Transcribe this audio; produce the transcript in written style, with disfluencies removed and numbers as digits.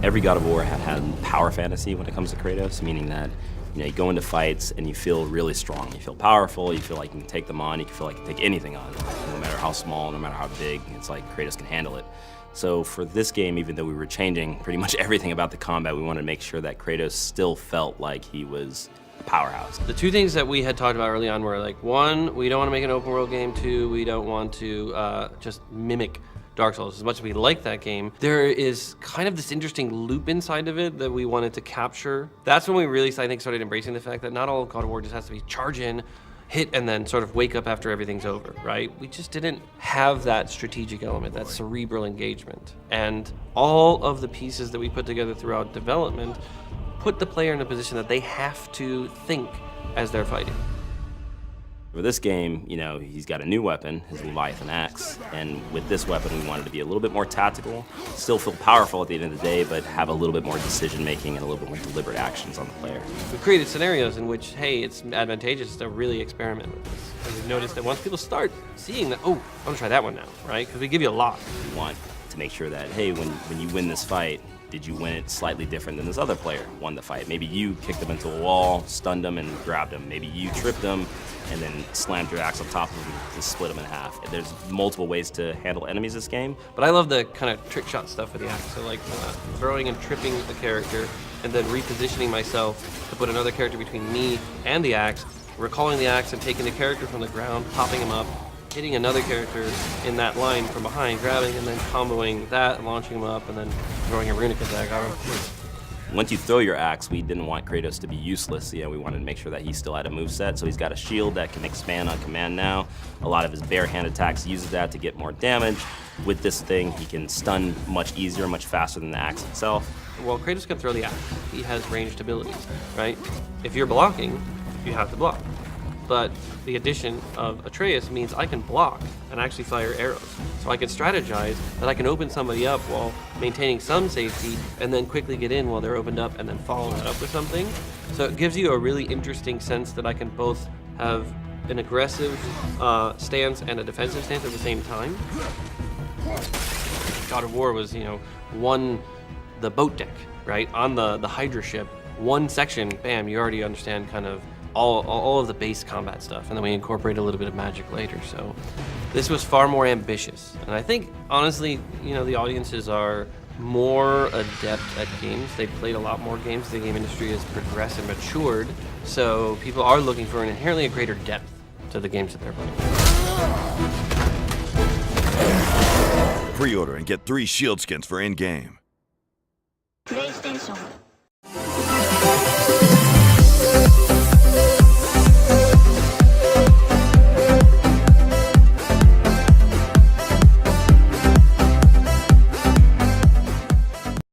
Every God of War had power fantasy when it comes to Kratos, meaning that you go into fights and you feel really strong. You feel powerful, you feel like you can take them on, you feel like you can take anything on, no matter how small, no matter how big, it's like Kratos can handle it. So for this game, even though we were changing pretty much everything about the combat, we wanted to make sure that Kratos still felt like he was a powerhouse. The two things that we had talked about early on were like, one, we don't want to make an open world game. Two, we don't want to just mimic Dark Souls. As much as we like that game, there is kind of this interesting loop inside of it that we wanted to capture. That's when we really, I think, started embracing the fact that not all of God of War just has to be charge in, hit, and then sort of wake up after everything's over, right? We just didn't have that strategic element, that cerebral engagement. And all of the pieces that we put together throughout development put the player in a position that they have to think as they're fighting. For this game, he's got a new weapon, his Leviathan axe, and with this weapon we wanted to be a little bit more tactical, still feel powerful at the end of the day, but have a little bit more decision making and a little bit more deliberate actions on the player. We've created scenarios in which, hey, it's advantageous to really experiment with this. And we've noticed that once people start seeing that, oh, I'm gonna try that one now, right? Because we give you a lot. We want to make sure that, hey, when you win this fight, did you win it slightly different than this other player won the fight? Maybe you kicked them into a wall, stunned them, and grabbed them. Maybe you tripped them and then slammed your axe on top of them to split them in half. There's multiple ways to handle enemies this game. But I love the kind of trick shot stuff with the axe. So like throwing and tripping the character and then repositioning myself to put another character between me and the axe, recalling the axe and taking the character from the ground, popping him up, hitting another character in that line from behind, grabbing and then comboing that, launching him up, and then throwing a runic attack on him. Once you throw your axe, we didn't want Kratos to be useless. We wanted to make sure that he still had a moveset, so he's got a shield that can expand on command now. A lot of his bare hand attacks uses that to get more damage. With this thing, he can stun much easier, much faster than the axe itself. Well, Kratos can throw the axe. He has ranged abilities, right? If you're blocking, you have to block. But the addition of Atreus means I can block and actually fire arrows. So I can strategize that I can open somebody up while maintaining some safety and then quickly get in while they're opened up and then follow that up with something. So it gives you a really interesting sense that I can both have an aggressive stance and a defensive stance at the same time. God of War was, the boat deck, right? On the Hydra ship, one section, bam, you already understand kind of all of the base combat stuff, and then we incorporate a little bit of magic later. So this was far more ambitious, and I think honestly, the audiences are more adept at games. They've played a lot more games. The game industry has progressed and matured, so people are looking for an inherently a greater depth to the games that they're playing. Pre-order and get 3 shield skins for in-game. PlayStation